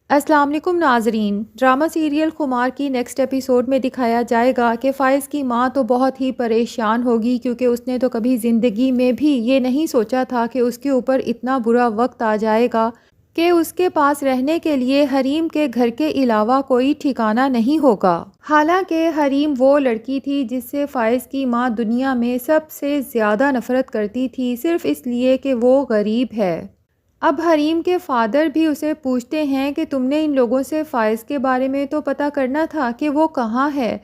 السلام علیکم ناظرین، ڈرامہ سیریل خمار کی نیکسٹ ایپیسوڈ میں دکھایا جائے گا کہ فائز کی ماں تو بہت ہی پریشان ہوگی، کیونکہ اس نے تو کبھی زندگی میں بھی یہ نہیں سوچا تھا کہ اس کے اوپر اتنا برا وقت آ جائے گا کہ اس کے پاس رہنے کے لیے حریم کے گھر کے علاوہ کوئی ٹھکانہ نہیں ہوگا۔ حالانکہ حریم وہ لڑکی تھی جس سے فائز کی ماں دنیا میں سب سے زیادہ نفرت کرتی تھی، صرف اس لیے کہ وہ غریب ہے۔ اب حریم کے فادر بھی اسے پوچھتے ہیں کہ تم نے ان لوگوں سے فائز کے بارے میں تو پتہ کرنا تھا کہ وہ کہاں ہے،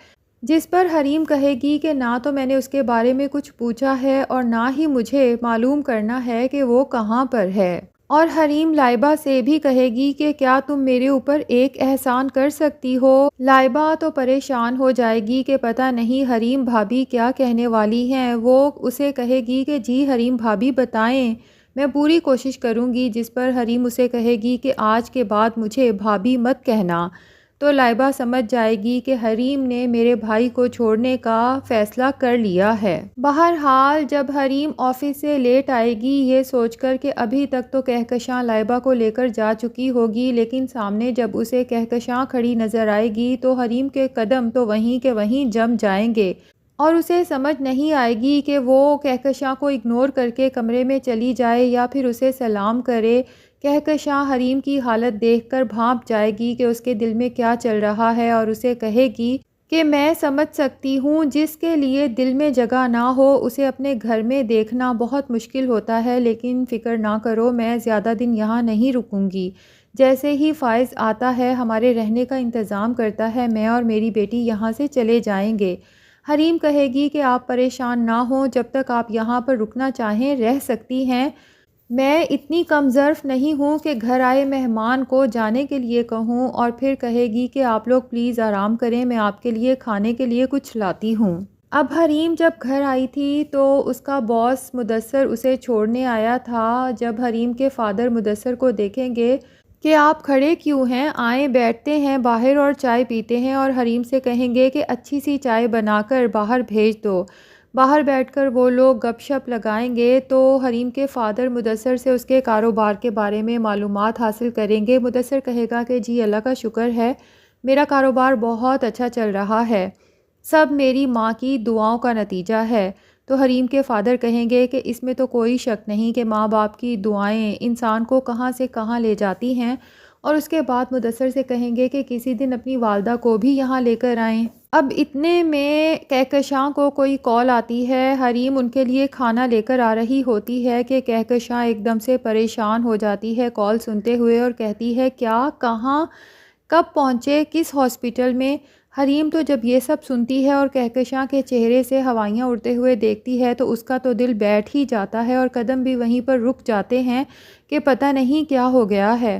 جس پر حریم کہے گی کہ نہ تو میں نے اس کے بارے میں کچھ پوچھا ہے اور نہ ہی مجھے معلوم کرنا ہے کہ وہ کہاں پر ہے۔ اور حریم لائبہ سے بھی کہے گی کہ کیا تم میرے اوپر ایک احسان کر سکتی ہو۔ لائبہ تو پریشان ہو جائے گی کہ پتہ نہیں حریم بھابھی کیا کہنے والی ہیں۔ وہ اسے کہے گی کہ جی حریم بھابھی بتائیں، میں پوری کوشش کروں گی، جس پر حریم اسے کہے گی کہ آج کے بعد مجھے بھابھی مت کہنا۔ تو لائبہ سمجھ جائے گی کہ حریم نے میرے بھائی کو چھوڑنے کا فیصلہ کر لیا ہے۔ بہرحال جب حریم آفس سے لیٹ آئے گی، یہ سوچ کر کہ ابھی تک تو کہکشاں لائبہ کو لے کر جا چکی ہوگی، لیکن سامنے جب اسے کہکشاں کھڑی نظر آئے گی تو حریم کے قدم تو وہیں کے وہیں جم جائیں گے اور اسے سمجھ نہیں آئے گی کہ وہ کہکشاں کو اگنور کر کے کمرے میں چلی جائے یا پھر اسے سلام کرے۔ کہکشاں حریم کی حالت دیکھ کر بھانپ جائے گی کہ اس کے دل میں کیا چل رہا ہے اور اسے کہے گی کہ میں سمجھ سکتی ہوں، جس کے لیے دل میں جگہ نہ ہو اسے اپنے گھر میں دیکھنا بہت مشکل ہوتا ہے، لیکن فکر نہ کرو، میں زیادہ دن یہاں نہیں رکوں گی۔ جیسے ہی فائز آتا ہے ہمارے رہنے کا انتظام کرتا ہے، میں اور میری بیٹی یہاں سے چلے جائیں گے۔ حریم کہے گی کہ آپ پریشان نہ ہوں، جب تک آپ یہاں پر رکنا چاہیں رہ سکتی ہیں، میں اتنی کم ظرف نہیں ہوں کہ گھر آئے مہمان کو جانے کے لیے کہوں۔ اور پھر کہے گی کہ آپ لوگ پلیز آرام کریں، میں آپ کے لیے کھانے کے لیے کچھ لاتی ہوں۔ اب حریم جب گھر آئی تھی تو اس کا باس مدثر اسے چھوڑنے آیا تھا۔ جب حریم کے فادر مدثر کو دیکھیں گے کہ آپ کھڑے کیوں ہیں، آئیں بیٹھتے ہیں باہر اور چائے پیتے ہیں، اور حریم سے کہیں گے کہ اچھی سی چائے بنا کر باہر بھیج دو۔ باہر بیٹھ کر وہ لوگ گپ شپ لگائیں گے تو حریم کے فادر مدثر سے اس کے کاروبار کے بارے میں معلومات حاصل کریں گے۔ مدثر کہے گا کہ جی اللہ کا شکر ہے، میرا کاروبار بہت اچھا چل رہا ہے، سب میری ماں کی دعاؤں کا نتیجہ ہے۔ تو حریم کے فادر کہیں گے کہ اس میں تو کوئی شک نہیں کہ ماں باپ کی دعائیں انسان کو کہاں سے کہاں لے جاتی ہیں۔ اور اس کے بعد مدثر سے کہیں گے کہ کسی دن اپنی والدہ کو بھی یہاں لے کر آئیں۔ اب اتنے میں کہکشاں کو کوئی کال آتی ہے، حریم ان کے لیے کھانا لے کر آ رہی ہوتی ہے کہ کہکشاں ایک دم سے پریشان ہو جاتی ہے کال سنتے ہوئے اور کہتی ہے کیا، کہاں، کب پہنچے، کس ہاسپٹل میں؟ حریم تو جب یہ سب سنتی ہے اور کہکشاں کے چہرے سے ہوائیاں اڑتے ہوئے دیکھتی ہے تو اس کا تو دل بیٹھ ہی جاتا ہے اور قدم بھی وہیں پر رک جاتے ہیں کہ پتہ نہیں کیا ہو گیا ہے۔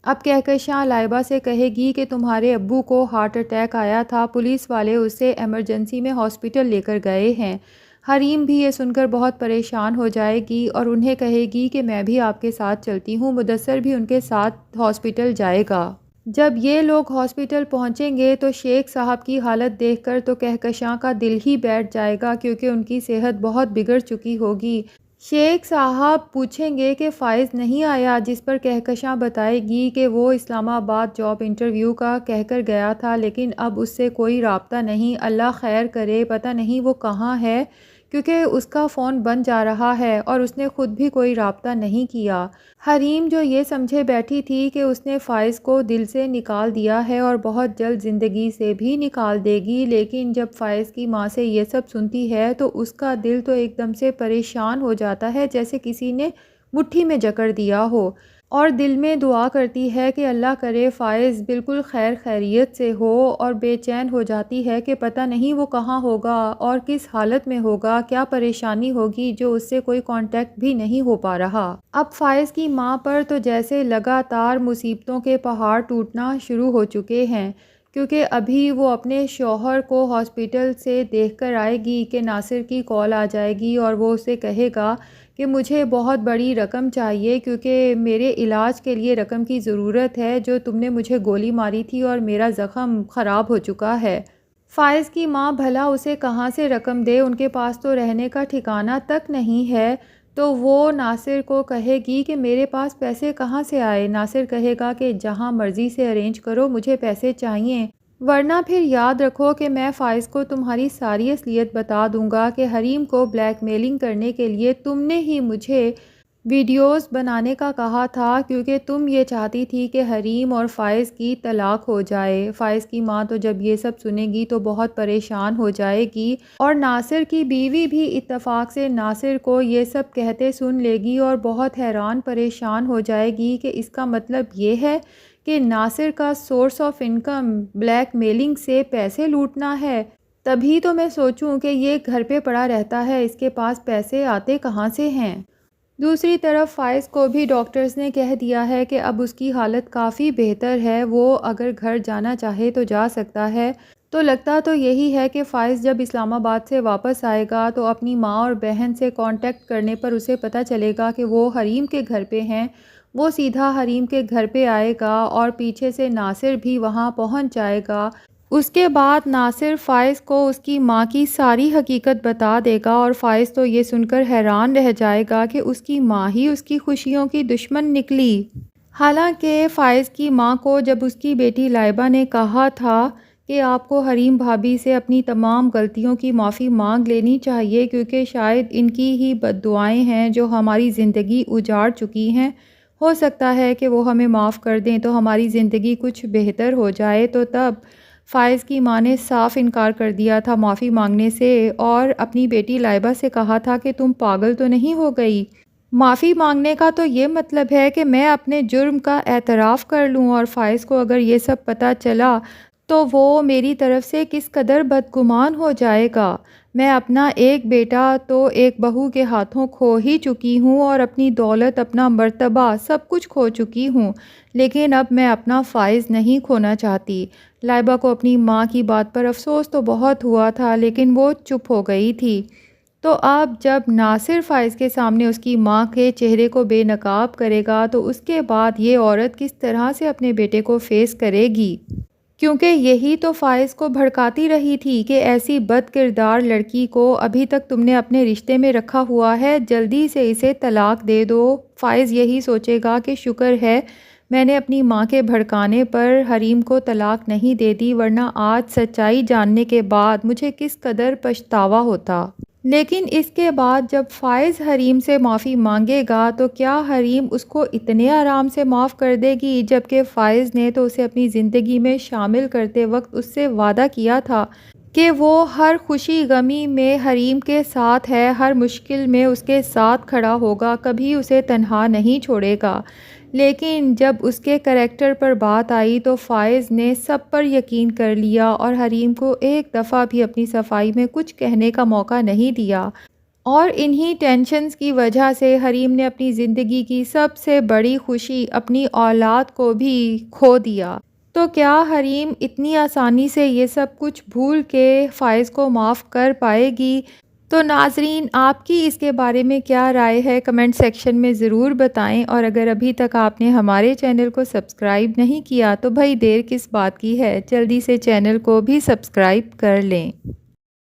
اب کہکشاں لائبہ سے کہے گی کہ تمہارے ابو کو ہارٹ اٹیک آیا تھا، پولیس والے اسے ایمرجنسی میں ہاسپٹل لے کر گئے ہیں۔ حریم بھی یہ سن کر بہت پریشان ہو جائے گی اور انہیں کہے گی کہ میں بھی آپ کے ساتھ چلتی ہوں۔ مدثر بھی ان کے ساتھ ہاسپٹل جائے گا۔ جب یہ لوگ ہاسپٹل پہنچیں گے تو شیخ صاحب کی حالت دیکھ کر تو کہکشاں کا دل ہی بیٹھ جائے گا، کیونکہ ان کی صحت بہت بگڑ چکی ہوگی۔ شیخ صاحب پوچھیں گے کہ فائز نہیں آیا، جس پر کہکشاں بتائے گی کہ وہ اسلام آباد جاب انٹرویو کا کہہ کر گیا تھا، لیکن اب اس سے کوئی رابطہ نہیں، اللہ خیر کرے، پتہ نہیں وہ کہاں ہے، کیونکہ اس کا فون بند جا رہا ہے اور اس نے خود بھی کوئی رابطہ نہیں کیا۔ حریم جو یہ سمجھے بیٹھی تھی کہ اس نے فائز کو دل سے نکال دیا ہے اور بہت جلد زندگی سے بھی نکال دے گی، لیکن جب فائز کی ماں سے یہ سب سنتی ہے تو اس کا دل تو ایک دم سے پریشان ہو جاتا ہے، جیسے کسی نے مٹھی میں جکڑ دیا ہو، اور دل میں دعا کرتی ہے کہ اللہ کرے فائز بالکل خیر خیریت سے ہو، اور بے چین ہو جاتی ہے کہ پتہ نہیں وہ کہاں ہوگا اور کس حالت میں ہوگا، کیا پریشانی ہوگی جو اس سے کوئی کانٹیکٹ بھی نہیں ہو پا رہا۔ اب فائز کی ماں پر تو جیسے لگاتار مصیبتوں کے پہاڑ ٹوٹنا شروع ہو چکے ہیں، کیونکہ ابھی وہ اپنے شوہر کو ہاسپٹل سے دیکھ کر آئے گی کہ ناصر کی کال آ جائے گی اور وہ اسے کہے گا کہ مجھے بہت بڑی رقم چاہیے، کیونکہ میرے علاج کے لیے رقم کی ضرورت ہے، جو تم نے مجھے گولی ماری تھی اور میرا زخم خراب ہو چکا ہے۔ فائز کی ماں بھلا اسے کہاں سے رقم دے، ان کے پاس تو رہنے کا ٹھکانہ تک نہیں ہے۔ تو وہ ناصر کو کہے گی کہ میرے پاس پیسے کہاں سے آئے؟ ناصر کہے گا کہ جہاں مرضی سے ارینج کرو، مجھے پیسے چاہیے، ورنہ پھر یاد رکھو کہ میں فائز کو تمہاری ساری اصلیت بتا دوں گا کہ حریم کو بلیک میلنگ کرنے کے لیے تم نے ہی مجھے ویڈیوز بنانے کا کہا تھا، کیونکہ تم یہ چاہتی تھی کہ حریم اور فائز کی طلاق ہو جائے۔ فائز کی ماں تو جب یہ سب سنے گی تو بہت پریشان ہو جائے گی، اور ناصر کی بیوی بھی اتفاق سے ناصر کو یہ سب کہتے سن لے گی اور بہت حیران پریشان ہو جائے گی کہ اس کا مطلب یہ ہے کہ ناصر کا source of income black mailing سے پیسے لوٹنا ہے۔ تبھی تو میں سوچوں کہ یہ گھر پہ پڑا رہتا ہے، اس کے پاس پیسے آتے کہاں سے ہیں؟ دوسری طرف فائز کو بھی ڈاکٹرز نے کہہ دیا ہے کہ اب اس کی حالت کافی بہتر ہے، وہ اگر گھر جانا چاہے تو جا سکتا ہے۔ تو لگتا تو یہی ہے کہ فائز جب اسلام آباد سے واپس آئے گا تو اپنی ماں اور بہن سے کانٹیکٹ کرنے پر اسے پتہ چلے گا کہ وہ حریم کے گھر پہ ہیں۔ وہ سیدھا حریم کے گھر پہ آئے گا اور پیچھے سے ناصر بھی وہاں پہنچ جائے گا۔ اس کے بعد ناصر فائز کو اس کی ماں کی ساری حقیقت بتا دے گا، اور فائز تو یہ سن کر حیران رہ جائے گا کہ اس کی ماں ہی اس کی خوشیوں کی دشمن نکلی۔ حالانکہ فائز کی ماں کو جب اس کی بیٹی لائبہ نے کہا تھا کہ آپ کو حریم بھابی سے اپنی تمام غلطیوں کی معافی مانگ لینی چاہیے، کیونکہ شاید ان کی ہی بد دعائیں ہیں جو ہماری زندگی اجاڑ چکی ہیں، ہو سکتا ہے کہ وہ ہمیں معاف کر دیں تو ہماری زندگی کچھ بہتر ہو جائے، تو تب فائز کی ماں نے صاف انکار کر دیا تھا معافی مانگنے سے، اور اپنی بیٹی لائبہ سے کہا تھا کہ تم پاگل تو نہیں ہو گئی؟ معافی مانگنے کا تو یہ مطلب ہے کہ میں اپنے جرم کا اعتراف کر لوں، اور فائز کو اگر یہ سب پتہ چلا تو وہ میری طرف سے کس قدر بدگمان ہو جائے گا۔ میں اپنا ایک بیٹا تو ایک بہو کے ہاتھوں کھو ہی چکی ہوں، اور اپنی دولت، اپنا مرتبہ، سب کچھ کھو چکی ہوں، لیکن اب میں اپنا فائز نہیں کھونا چاہتی۔ لائبہ کو اپنی ماں کی بات پر افسوس تو بہت ہوا تھا، لیکن وہ چپ ہو گئی تھی۔ تو اب جب ناصر فائز کے سامنے اس کی ماں کے چہرے کو بے نقاب کرے گا تو اس کے بعد یہ عورت کس طرح سے اپنے بیٹے کو فیس کرے گی؟ کیونکہ یہی تو فائز کو بھڑکاتی رہی تھی کہ ایسی بد کردار لڑکی کو ابھی تک تم نے اپنے رشتے میں رکھا ہوا ہے، جلدی سے اسے طلاق دے دو۔ فائز یہی سوچے گا کہ شکر ہے میں نے اپنی ماں کے بھڑکانے پر حریم کو طلاق نہیں دے دی، ورنہ آج سچائی جاننے کے بعد مجھے کس قدر پچھتاوا ہوتا۔ لیکن اس کے بعد جب فائز حریم سے معافی مانگے گا تو کیا حریم اس کو اتنے آرام سے معاف کر دے گی؟ جبکہ فائز نے تو اسے اپنی زندگی میں شامل کرتے وقت اس سے وعدہ کیا تھا کہ وہ ہر خوشی غمی میں حریم کے ساتھ ہے، ہر مشکل میں اس کے ساتھ کھڑا ہوگا، کبھی اسے تنہا نہیں چھوڑے گا۔ لیکن جب اس کے کریکٹر پر بات آئی تو فائز نے سب پر یقین کر لیا اور حریم کو ایک دفعہ بھی اپنی صفائی میں کچھ کہنے کا موقع نہیں دیا، اور انہی ٹینشنز کی وجہ سے حریم نے اپنی زندگی کی سب سے بڑی خوشی، اپنی اولاد کو بھی کھو دیا۔ تو کیا حریم اتنی آسانی سے یہ سب کچھ بھول کے فائز کو معاف کر پائے گی؟ تو ناظرین، آپ کی اس کے بارے میں کیا رائے ہے؟ کمنٹ سیکشن میں ضرور بتائیں، اور اگر ابھی تک آپ نے ہمارے چینل کو سبسکرائب نہیں کیا تو بھائی دیر کس بات کی ہے، جلدی سے چینل کو بھی سبسکرائب کر لیں۔